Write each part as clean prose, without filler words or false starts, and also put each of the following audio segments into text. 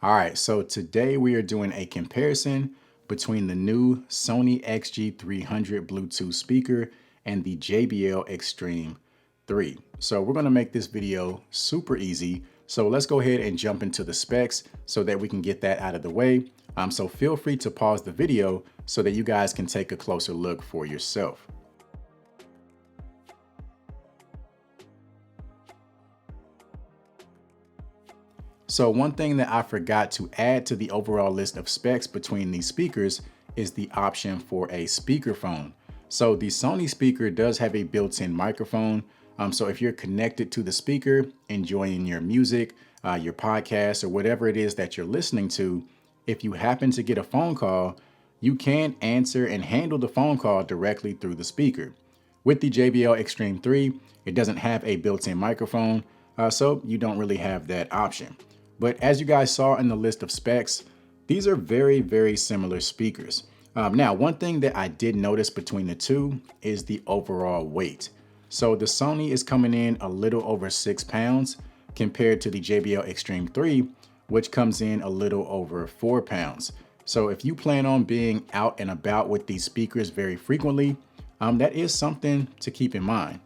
All right, so today we are doing a comparison between the new Sony XG300 Bluetooth speaker and the JBL Extreme 3. So we're going to make this video super easy. So let's go ahead and jump into the specs so that we can get that out of the way. So feel free to pause the video so that you guys can take a closer look for yourself. So one thing that I forgot to add to the overall list of specs between these speakers is the option for a speakerphone. So the Sony speaker does have a built-in microphone. So if you're connected to the speaker, enjoying your music, your podcast, or whatever it is that you're listening to, if you happen to get a phone call, you can answer and handle the phone call directly through the speaker. With the JBL Extreme 3, it doesn't have a built-in microphone, so you don't really have that option. But as you guys saw in the list of specs, these are very, very similar speakers. Now, one thing that I did notice between the two is the overall weight. So the Sony is coming in a little over 6 pounds compared to the JBL Extreme 3, which comes in a little over 4 pounds. So if you plan on being out and about with these speakers very frequently, that is something to keep in mind.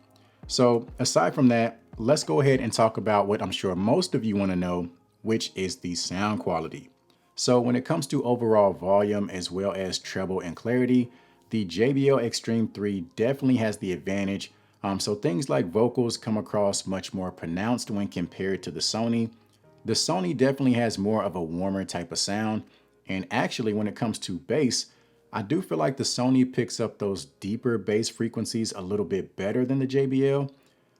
So aside from that, let's go ahead and talk about what I'm sure most of you want to know, which is the sound quality. So when it comes to overall volume as well as treble and clarity, the JBL Extreme 3 definitely has the advantage. So things like vocals come across much more pronounced when compared to the Sony. The Sony definitely has more of a warmer type of sound. And actually, when it comes to bass, I do feel like the Sony picks up those deeper bass frequencies a little bit better than the JBL.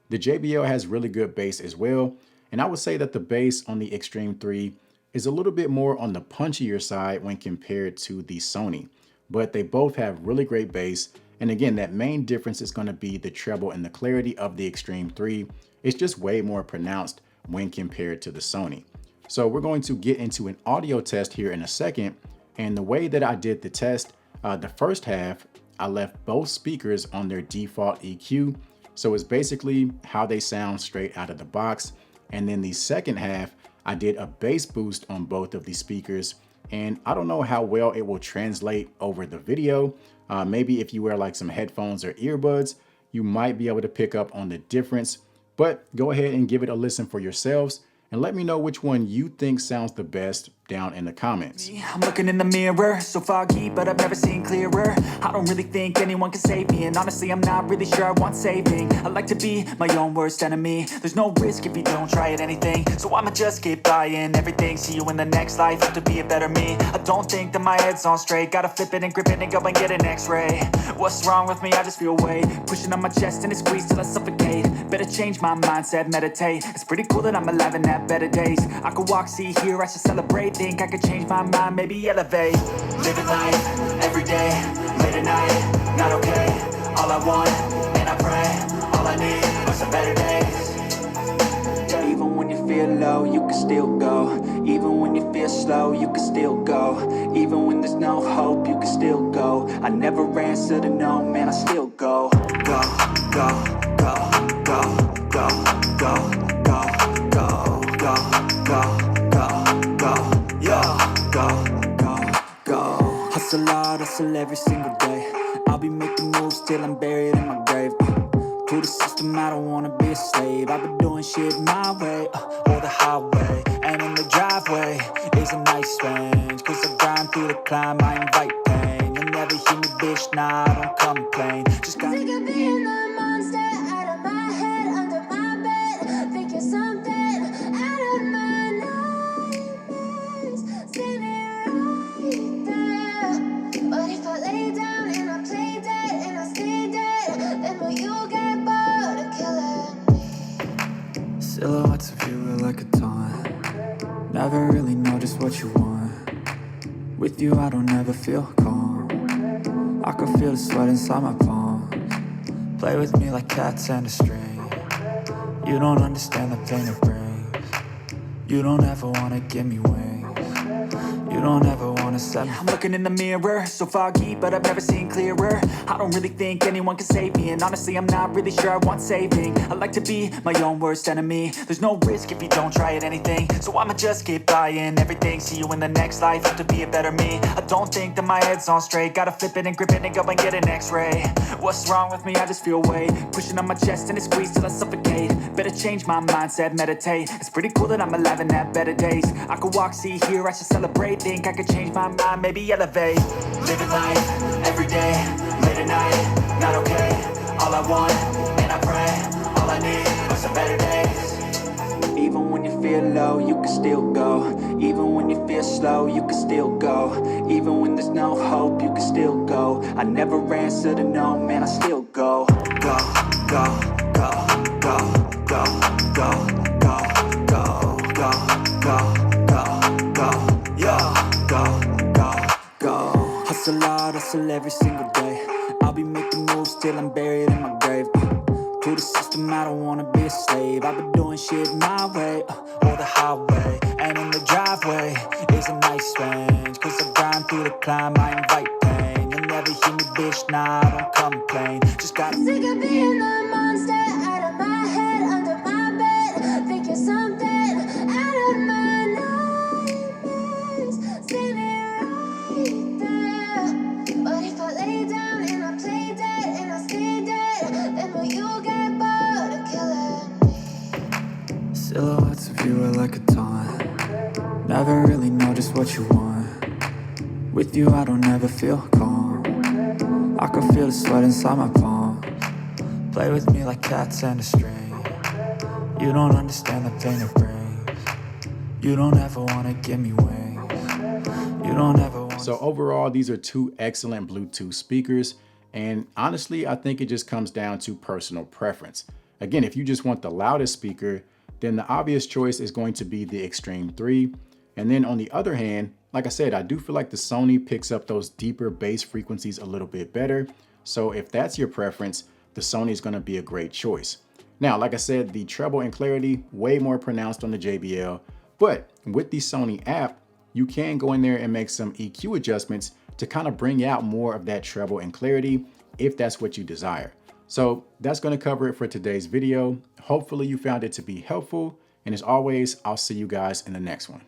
The JBL has really good bass as well. And I would say that the bass on the Extreme 3 is a little bit more on the punchier side when compared to the Sony. But they both have really great bass. And again, that main difference is going to be the treble and the clarity of the Extreme 3. It's just way more pronounced when compared to the Sony. So we're going to get into an audio test here in a second. And the way that I did the test, the first half, I left both speakers on their default EQ. So it's basically how they sound straight out of the box. And then the second half, I did a bass boost on both of these speakers. And I don't know how well it will translate over the video. Maybe if you wear like some headphones or earbuds, you might be able to pick up on the difference. But go ahead and give it a listen for yourselves and let me know which one you think sounds the best down in the comments. I'm looking in the mirror, so foggy, but I've never seen clearer. I don't really think anyone can save me, and honestly, I'm not really sure I want saving. I like to be my own worst enemy. There's no risk if you don't try at anything, so I'ma just keep buying everything. See you in the next life, have to be a better me. I don't think that my head's on straight. Gotta flip it and grip it and go and get an x-ray. What's wrong with me? I just feel weight pushing on my chest and it squeezes till I suffocate. Better change my mindset, meditate. It's pretty cool that I'm alive and have better days. I could walk, see, hear, I should celebrate. Think I could change my mind, maybe elevate. Living life, every day, late at night, not okay. All I want, and I pray, all I need are some better days. Yeah, even when you feel low, you can still go. Even when you feel slow, you can still go. Even when there's no hope, you can still go. I never answer to no, man, I still go. Go, go, go, go, go, go, go, go, go, go, go, go. Go. Hustle hard, hustle every single day. I'll be making moves till I'm buried in my grave. To the system, I don't wanna be a slave. I've been doing shit my way, or the highway. And in the driveway is a nice range. Cause I grind through the climb, I invite pain. You'll never hear me, bitch, nah, I don't complain. Just got sick of being the monster out of my head, under my bed, thinking something out of my nightmares, standing right there. But if I lay down and I play dead and I stay dead, then will you get bored of killing me? silhouettes of you are like a taunt. Never really know just what you want. With you I don't ever feel calm. I can feel the sweat inside my palms. Play with me like cats and a string. You don't understand the pain it brings. You don't ever wanna give me wings. You don't ever wanna trying to set me. I'm looking in the mirror, so foggy, but I've never seen clearer. I don't really think anyone can save me, and honestly I'm not really sure I want saving. I like to be my own worst enemy. There's no risk if you don't try at anything, so I'ma just keep buying everything. See you in the next life, have to be a better me. I don't think that my head's on straight, gotta flip it and grip it and go and get an x-ray. What's wrong with me? I just feel weight pushing on my chest and it squeezes till I suffocate. Better change my mindset, meditate. It's pretty cool that I'm alive and have better days. I could walk, see, hear, I should celebrate. Think I could change my mind, maybe elevate. Living life, every day, late at night, not okay. All I want, and I pray, all I need are some better days. Even when you feel low, you can still go. Even when you feel slow, you can still go. Even when there's no hope, you can still go. I never answer to no, man, I still go. Go, go, go, go, go, go, go, go, go, go, go, yeah, go. Hustle hard, hustle every single day. I'll be making moves till I'm buried in my grave. To the system, I don't wanna be a slave. I've been doing shit my way, or the highway. And in the driveway is a nice range. Cause I grind through the climb, I invite pain. You'll never hear me, bitch, nah, I don't complain. Just gotta Sick of being the monster out of my head, under my bed, thinking something out of my nightmares, standing right there. But if I lay down and I play dead and I stay dead, then will you get bored of killing me? silhouettes of you are like a taunt. Never really know just what you want. With you I don't ever feel calm. I can feel the sweat inside my palms. Play with me like cats and a string. You don't understand the pain it brings. You don't ever wanna give me wings. You don't ever want. So overall, these are two excellent Bluetooth speakers. And honestly, I think it just comes down to personal preference. Again, if you just want the loudest speaker, then the obvious choice is going to be the Extreme 3. And then on the other hand, like I said, I do feel like the Sony picks up those deeper bass frequencies a little bit better. So if that's your preference, the Sony is going to be a great choice. Now, like I said, the treble and clarity, way more pronounced on the JBL. But with the Sony app, you can go in there and make some EQ adjustments to kind of bring out more of that treble and clarity if that's what you desire. So that's going to cover it for today's video. Hopefully you found it to be helpful. And as always, I'll see you guys in the next one.